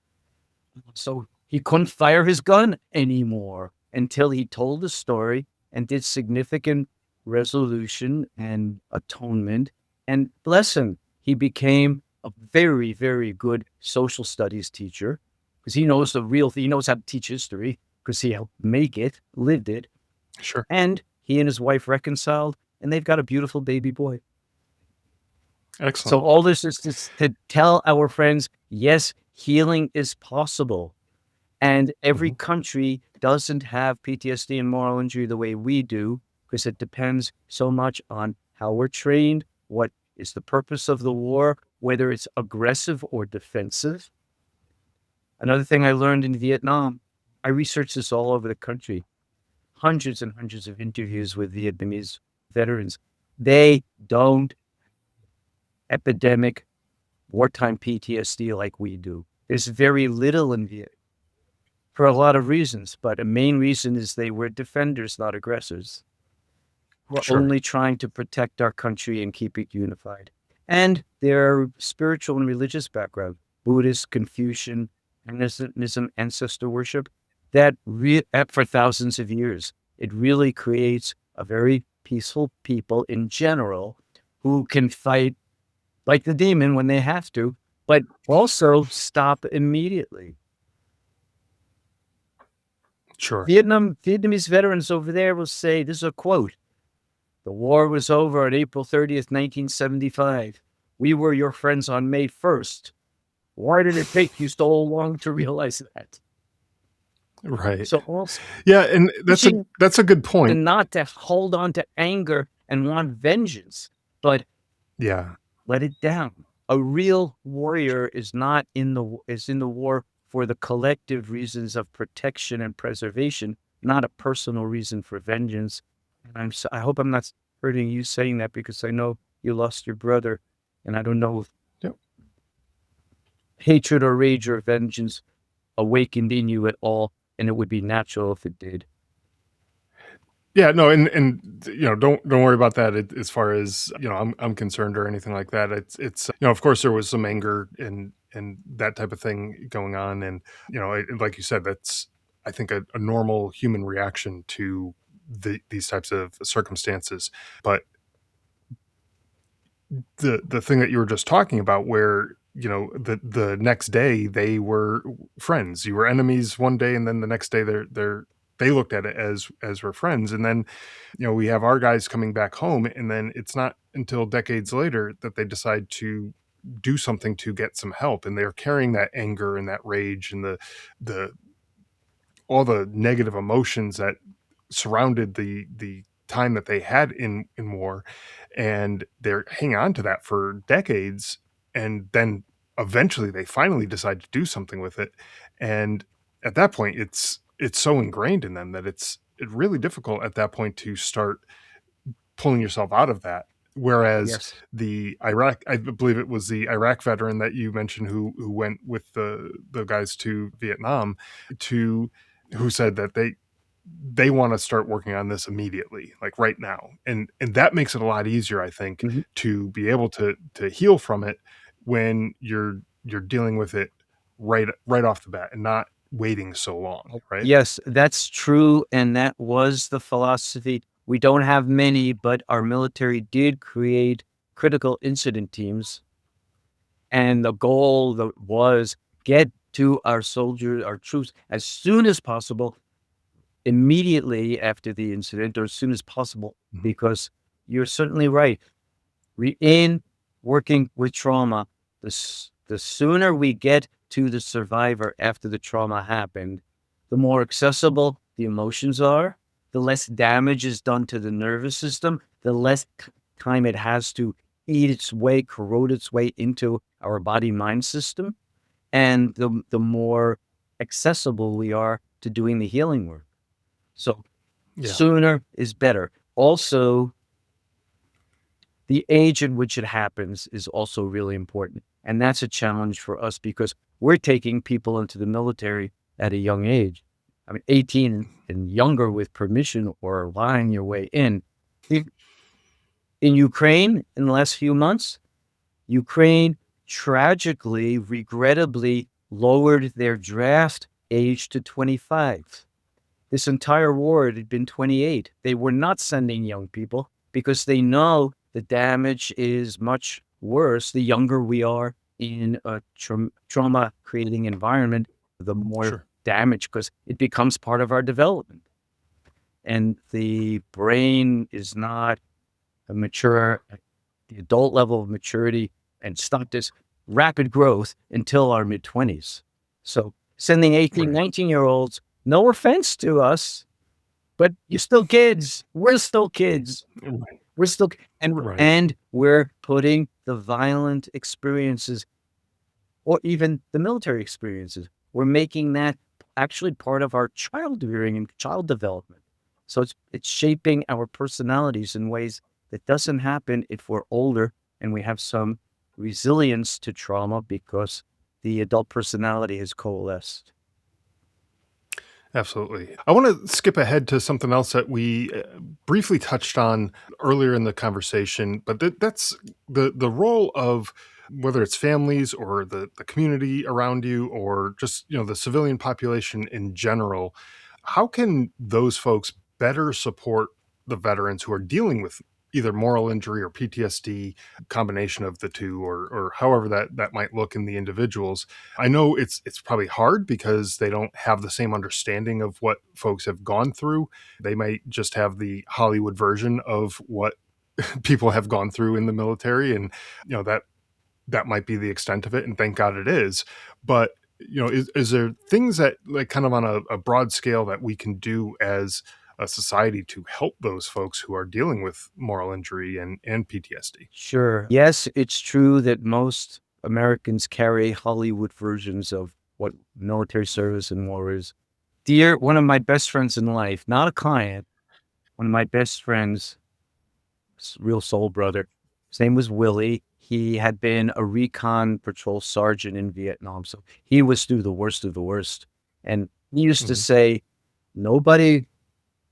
So he couldn't fire his gun anymore until he told the story and did significant resolution and atonement. And bless him, he became a very, very good social studies teacher because he knows the real thing. He knows how to teach history because he helped make it, lived it. Sure. And he and his wife reconciled and they've got a beautiful baby boy. So Excellent. all this is to tell our friends, yes, healing is possible. And every Mhm. country doesn't have PTSD and moral injury the way we do, because it depends so much on how we're trained, what is the purpose of the war, whether it's aggressive or defensive. Another thing I learned in Vietnam, I researched this all over the country, hundreds and hundreds of interviews with Vietnamese veterans. They don't epidemic wartime PTSD like we do. There's very little in Vietnam for a lot of reasons, but a main reason is they were defenders, not aggressors. We're Sure. only trying to protect our country and keep it unified. And their spiritual and religious background, Buddhist, Confucian, Hinduism, ancestor worship, that for thousands of years, it really creates a very peaceful people in general who can fight like the demon when they have to, but also stop immediately. Sure. Vietnamese veterans over there will say, this is a quote, the war was over on April 30th, 1975. We were your friends on May 1st. Why did it take you so long to realize that? Right. So also Yeah, and teaching that's a good to point. not to hold on to anger and want vengeance, but Yeah. let it down. A real warrior is in the war for the collective reasons of protection and preservation, not a personal reason for vengeance. And I hope I'm not hurting you saying that because I know you lost your brother, and I don't know if Yep. hatred or rage or vengeance awakened in you at all, and it would be natural if it did. Yeah, no, and don't worry about that as far as I'm concerned or anything like that. It's of course there was some anger and that type of thing going on, and like you said, that's I think a normal human reaction to these types of circumstances. But the thing that you were just talking about, where the next day they were friends, you were enemies one day, and then the next day they looked at it as we're friends, and then we have our guys coming back home, and then it's not until decades later that they decide to do something to get some help, and they're carrying that anger and that rage and the all the negative emotions that surrounded the time that they had in war, and they're hanging on to that for decades, and then eventually they finally decide to do something with it, and at that point it's so ingrained in them that it's really difficult at that point to start pulling yourself out of that. Whereas Yes. the Iraq, I believe it was the Iraq veteran that you mentioned who went with the guys to Vietnam, to who said that they want to start working on this immediately, like right now. And that makes it a lot easier, I think, Mhm. to be able to heal from it when you're dealing with it right off the bat and not waiting so long, right? Yes, that's true, and that was the philosophy. We don't have many, but our military did create critical incident teams, and the goal was get to our soldiers, our troops, as soon as possible, immediately after the incident, or as soon as possible, Mhm. because you're certainly right. In working with trauma, the sooner we get to the survivor after the trauma happened, the more accessible the emotions are, the less damage is done to the nervous system, the less time it has to eat its way, corrode its way into our body mind system, and the more accessible we are to doing the healing work. So Yeah. sooner is better. Also, the age in which it happens is also really important. And that's a challenge for us because we're taking people into the military at a young age. I mean, 18 and younger with permission or lying your way in. In in Ukraine, in the last few months, Ukraine tragically, regrettably lowered their draft age to 25. This entire war, it had been 28. They were not sending young people because they know the damage is much worse the younger we are in a trauma-creating environment, the more Sure. damage because it becomes part of our development. And the brain is not a mature at the adult level of maturity and stop this rapid growth until our mid-20s. So sending 18, Right. 19-year-olds, no offense to us, but you're still kids. We're still kids. Right. We're still Right. and we're putting the violent experiences or even the military experiences, we're making that actually part of our child rearing and child development. So it's shaping our personalities in ways that doesn't happen if we're older and we have some resilience to trauma because the adult personality has coalesced. Absolutely. I want to skip ahead to something else that we briefly touched on earlier in the conversation, but that's the role of whether it's families or the community around you or just, the civilian population in general. How can those folks better support the veterans who are dealing with either moral injury or PTSD, combination of the two, or however that might look in the individuals? I know it's probably hard because they don't have the same understanding of what folks have gone through. They might just have the Hollywood version of what people have gone through in the military, and that might be the extent of it, and thank God it is. But is there things that, like, kind of on a broad scale, that we can do as a society to help those folks who are dealing with moral injury and PTSD? Sure. Yes, it's true that most Americans carry Hollywood versions of what military service and war is. Dear, one of my best friends in life, not a client, one of my best friends, real soul brother. His name was Willie. He had been a recon patrol sergeant in Vietnam. So he was through the worst of the worst. And he used to Mhm. say, nobody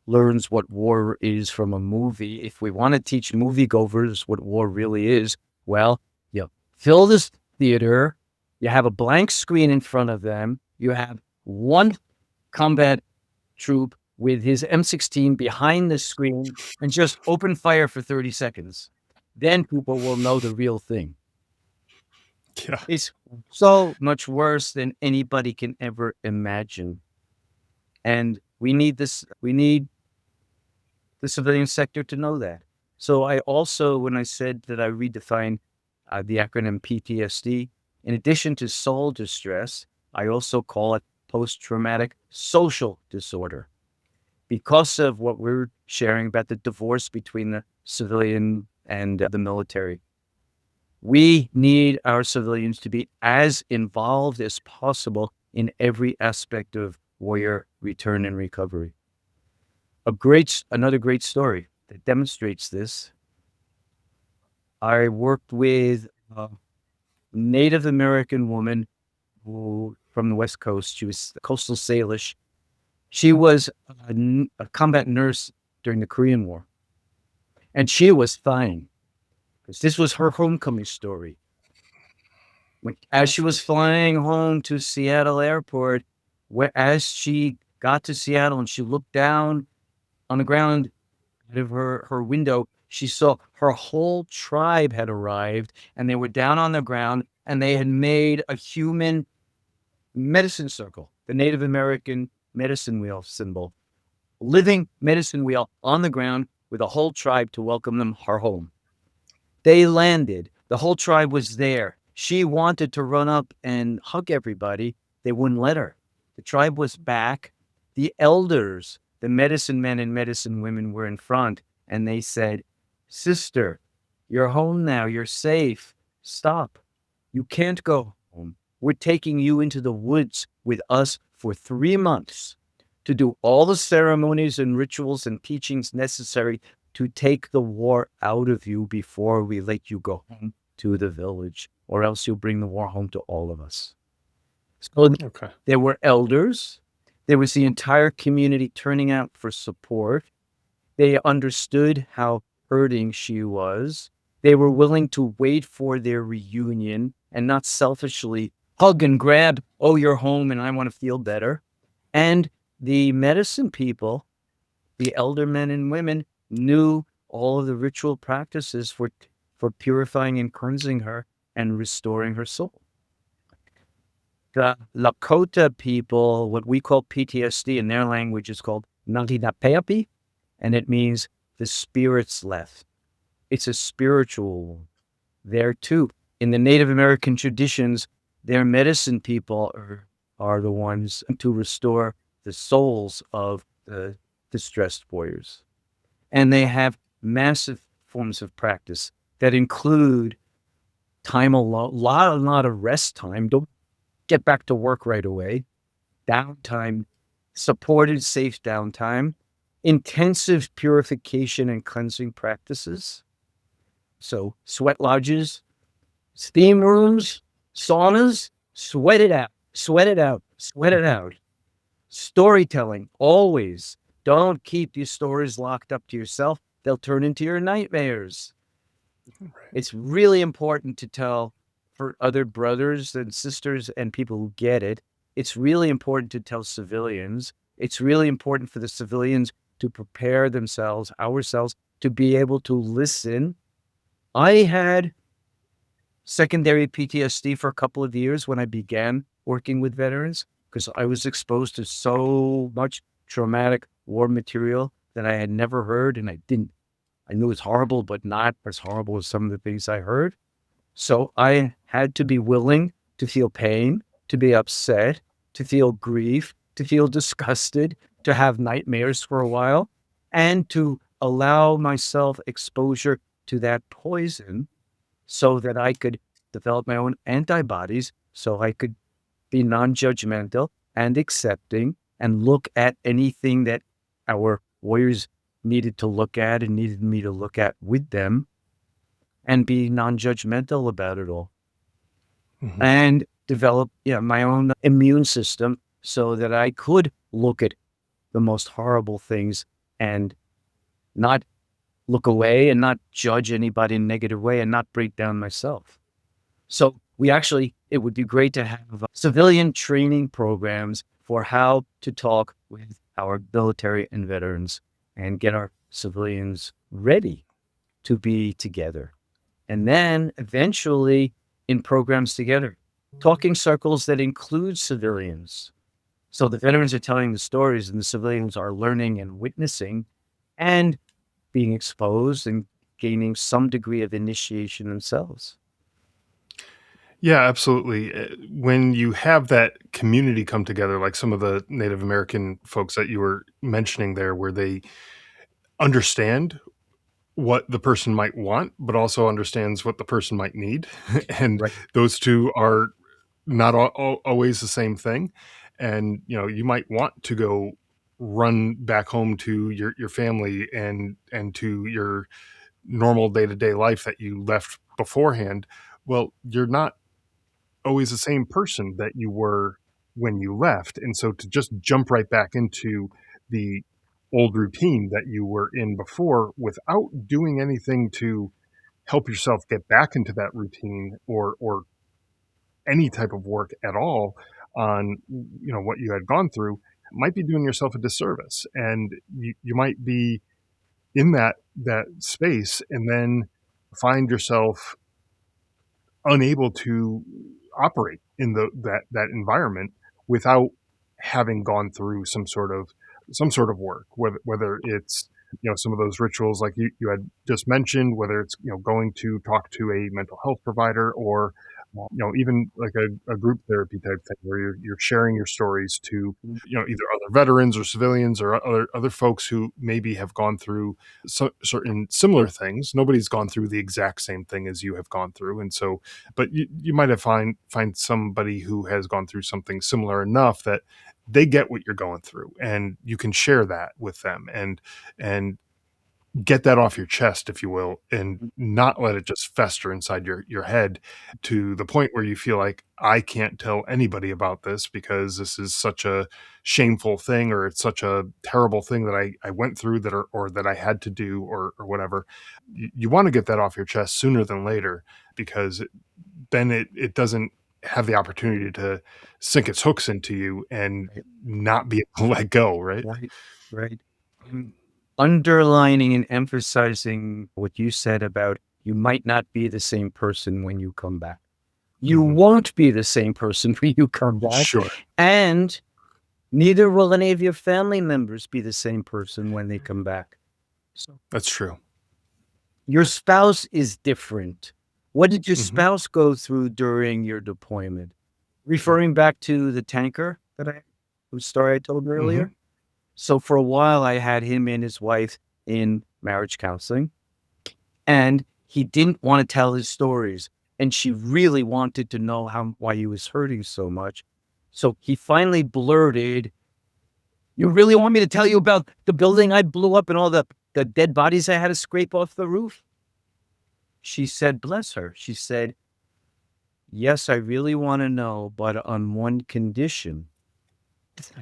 learns what war is from a movie. If we want to teach moviegoers what war really is, well, you fill this theater, you have a blank screen in front of them, you have one combat troop with his M16 behind the screen and just open fire for 30 seconds. Then people will know the real thing. Yeah. It's so much worse than anybody can ever imagine. And we need the civilian sector to know that. So I also, when I said that I redefined the acronym PTSD, in addition to soul distress, I also call it post-traumatic social disorder because of what we're sharing about the divorce between the civilian and the military. We need our civilians to be as involved as possible in every aspect of warrior return and recovery. Another great story that demonstrates this. I worked with a Native American woman who from the West Coast. She was Coastal Salish, She was a combat nurse during the Korean War, and she was fine because this was her homecoming story. As she was flying home to Seattle Airport, as she got to Seattle and she looked down on the ground out of her window, she saw her whole tribe had arrived and they were down on the ground and they had made a human medicine circle, the Native American medicine wheel symbol, living medicine wheel on the ground with a whole tribe to welcome them her home. They landed. The whole tribe was there. She wanted to run up and hug everybody. They wouldn't let her. The tribe was back. The elders, the medicine men and medicine women, were in front, and they said, "Sister, you're home now. You're safe. Stop. You can't go home. We're taking you into the woods with us for 3 months to do all the ceremonies and rituals and teachings necessary to take the war out of you before we let you go home to the village, or else you'll bring the war home to all of us." So Okay. there were elders. There was the entire community turning out for support. They understood how hurting she was. They were willing to wait for their reunion and not selfishly hug and grab, "Oh, you're home and I want to feel better." And the medicine people, the elder men and women, knew all of the ritual practices for purifying and cleansing her and restoring her soul. The Lakota people, what we call PTSD in their language, is called Nanginapeapi, and it means the spirits left. It's a spiritual wound there too. In the Native American traditions, their medicine people are the ones to restore the souls of the distressed warriors. And they have massive forms of practice that include time alone, a lot of rest time. Don't get back to work right away. Downtime, supported safe downtime, intensive purification and cleansing practices. So sweat lodges, steam rooms, saunas, sweat it out, sweat it out, sweat it out. Storytelling, always. Don't keep your stories locked up to yourself. They'll turn into your nightmares. It's really important to tell for other brothers and sisters and people who get it. It's really important to tell civilians. It's really important for the civilians to prepare themselves, ourselves, to be able to listen. I had secondary PTSD for a couple of years when I began working with veterans because I was exposed to so much traumatic war material that I had never heard. And I knew it was horrible, but not as horrible as some of the things I heard. So I had to be willing to feel pain, to be upset, to feel grief, to feel disgusted, to have nightmares for a while, and to allow myself exposure to that poison so that I could develop my own antibodies, so I could be non judgmental and accepting and look at anything that our warriors needed to look at and needed me to look at with them and be non judgmental about it all Mhm. and develop my own immune system so that I could look at the most horrible things and not look away and not judge anybody in a negative way and not break down myself. So it would be great to have civilian training programs for how to talk with our military and veterans and get our civilians ready to be together. And then eventually in programs together, talking circles that include civilians. So the veterans are telling the stories and the civilians are learning and witnessing and being exposed and gaining some degree of initiation themselves. Yeah, absolutely. When you have that community come together, like some of the Native American folks that you were mentioning there, where they understand what the person might want, but also understands what the person might need. And Right. those two are not always the same thing. And, you might want to go run back home to your family and to your normal day-to-day life that you left beforehand. Well, you're not always the same person that you were when you left. And so to just jump right back into the old routine that you were in before without doing anything to help yourself get back into that routine, or any type of work at all on what you had gone through, might be doing yourself a disservice. And you might be in that space and then find yourself unable to operate in that environment without having gone through some sort of work, whether it's some of those rituals like you had just mentioned, whether it's going to talk to a mental health provider, or even like a group therapy type thing where you're sharing your stories to either other veterans or civilians or other folks who maybe have gone through certain similar things. Nobody's gone through the exact same thing as you have gone through, and so, but you might have find somebody who has gone through something similar enough that they get what you're going through, and you can share that with them, and get that off your chest, if you will, and not let it just fester inside your head to the point where you feel like, I can't tell anybody about this because this is such a shameful thing, or it's such a terrible thing that I went through, or that I had to do, or whatever. You want to get that off your chest sooner than later, because then it doesn't have the opportunity to sink its hooks into you and Right, not be able to let go, right? right, right. I'm underlining and emphasizing what you said about you might not be the same person when you come back. You Mhm. won't be the same person when you come back, Sure. and neither will any of your family members be the same person when they come back. So That's true. your spouse is different. What did your Mhm. spouse go through during your deployment? Referring back to the tanker whose story I told Mhm. earlier. So for a while, I had him and his wife in marriage counseling, and he didn't want to tell his stories. And she really wanted to know why he was hurting so much. So he finally blurted, "You really want me to tell you about the building I blew up and all the dead bodies I had to scrape off the roof?" She said, bless her, she said, "Yes, I really want to know, but on one condition."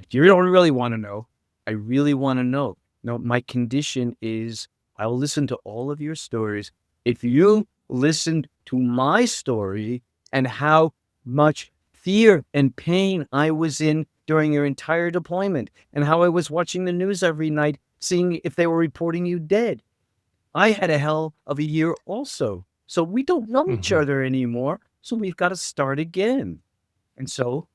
You don't really want to know. I really want to know. No, my condition is I'll listen to all of your stories. If you listened to my story and how much fear and pain I was in during your entire deployment, and how I was watching the news every night, seeing if they were reporting you dead. I had a hell of a year also. So we don't know each Mhm. other anymore. So we've got to start again. And so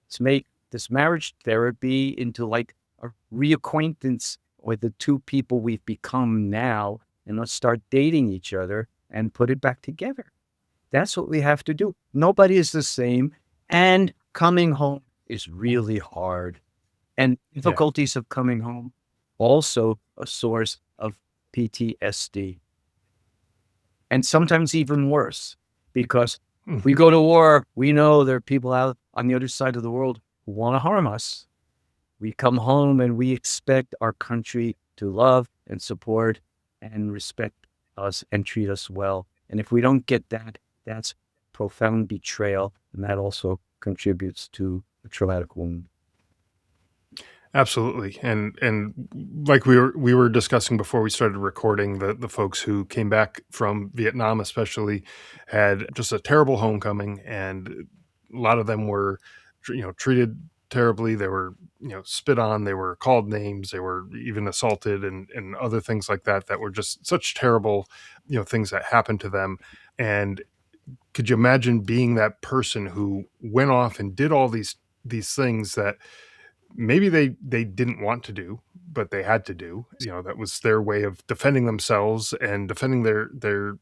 let's make this marriage therapy into like a reacquaintance with the two people we've become now. And let's start dating each other and put it back together. That's what we have to do. Nobody is the same. And coming home is really hard. And Yeah. difficulties of coming home, also a source of PTSD. And sometimes even worse, because we Mhm. go to war, we know there are people out on the other side of the world who want to harm us. We come home and we expect our country to love and support and respect us and treat us well. And if we don't get that, that's profound betrayal. And that also contributes to a traumatic wound. Absolutely. And like we were discussing before we started recording, the folks who came back from Vietnam especially had just a terrible homecoming, and a lot of them were treated terribly. They were spit on, they were called names, they were even assaulted, and other things like that, that were just such terrible things that happened to them. And could you imagine being that person who went off and did all these things that maybe they didn't want to do, but they had to do? That was their way of defending themselves and defending their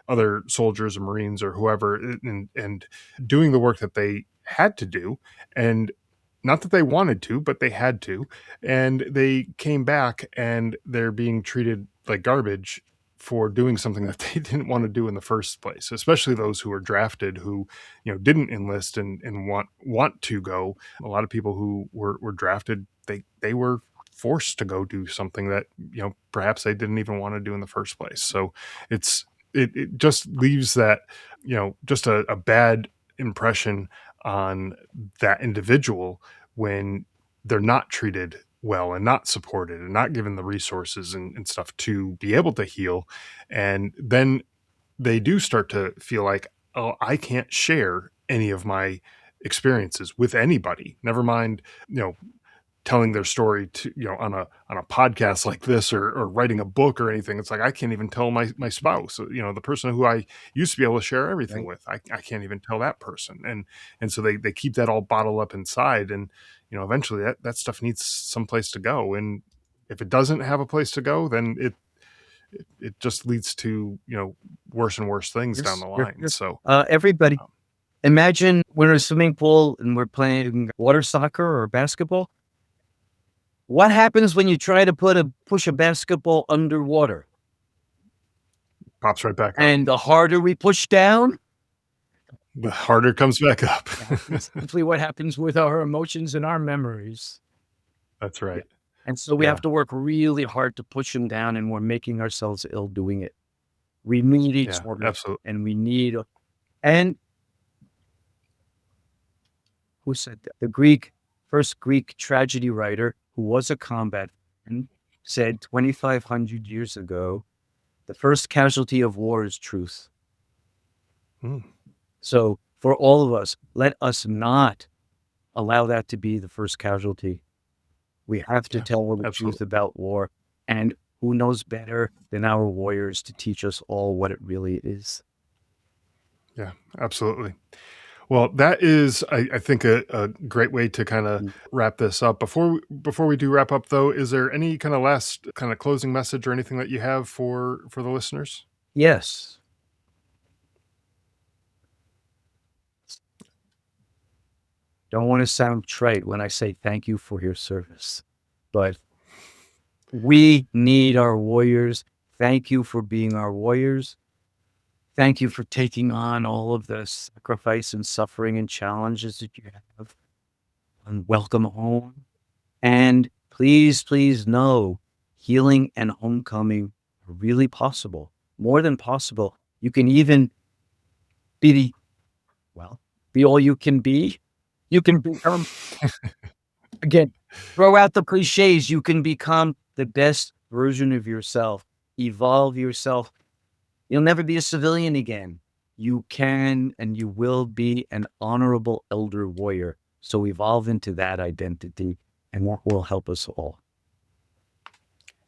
other soldiers or Marines or whoever, and doing the work that they had to do. And not that they wanted to, but they had to. And they came back and they're being treated like garbage for doing something that they didn't want to do in the first place, especially those who were drafted, who didn't enlist and want to go. A lot of people who were drafted, they were forced to go do something that perhaps they didn't even want to do in the first place. So it just leaves that just a bad impression on that individual when they're not treated well and not supported and not given the resources and stuff to be able to heal. And then they do start to feel like, oh, I can't share any of my experiences with anybody. Never mind, telling their story to, on a podcast like this, or writing a book or anything. It's like I can't even tell my spouse, the person who I used to be able to share everything Right. with. I can't even tell that person. And so they keep that all bottled up inside. And eventually that stuff needs some place to go. And if it doesn't have a place to go, then it just leads to worse and worse things down Yes. the line. So Everybody, imagine we're in a swimming pool and we're playing water soccer or basketball. What happens when you try to push a basketball underwater? pops right back up. And the harder we push down, The harder it comes back up. that's simply what happens with our emotions and our memories. That's Yeah. right. And so we Yeah. have to work really hard to push them down, and we're making ourselves ill doing it. We need each Yeah, other, absolutely. and we need, and who said that? First Greek tragedy writer, who was a combat veteran, said 2,500 years ago, the first casualty of war is truth. Mm, So for all of us, let us not allow that to be the first casualty. We have to yeah, tell the truth absolutely. about war. And who knows better than our warriors to teach us all what it really is? Yeah, absolutely. Well, that is, I think, a great way to kind of Mm. wrap this up. Before we do wrap up, though, is there any kind of last kind of closing message or anything that you have for the listeners? Yes. Don't want to sound trite when I say thank you for your service, but we need our warriors. Thank you for being our warriors. Thank you for taking on all of the sacrifice and suffering and challenges that you have. And welcome home. And please, please know healing and homecoming are really possible, more than possible. You can even be well, be all you can be. You can become, again, throw out the cliches. You can become the best version of yourself, evolve yourself. You'll never be a civilian again. You can and you will be an honorable elder warrior. So evolve into that identity, and that will help us all.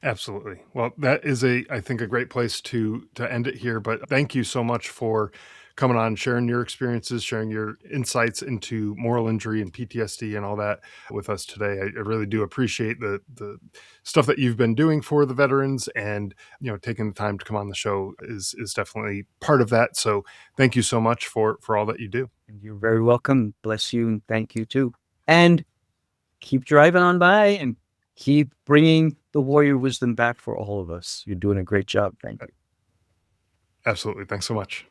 Absolutely. Well, that is I think a great place to end it here. But thank you so much for coming on, sharing your experiences, sharing your insights into moral injury and PTSD and all that with us today. I really do appreciate the stuff that you've been doing for the veterans, and taking the time to come on the show is definitely part of that. So thank you so much for all that you do. And you're very welcome. Bless you and thank you too. And keep driving on by and keep bringing the warrior wisdom back for all of us. You're doing a great job. Thank you. Absolutely. Thanks so much.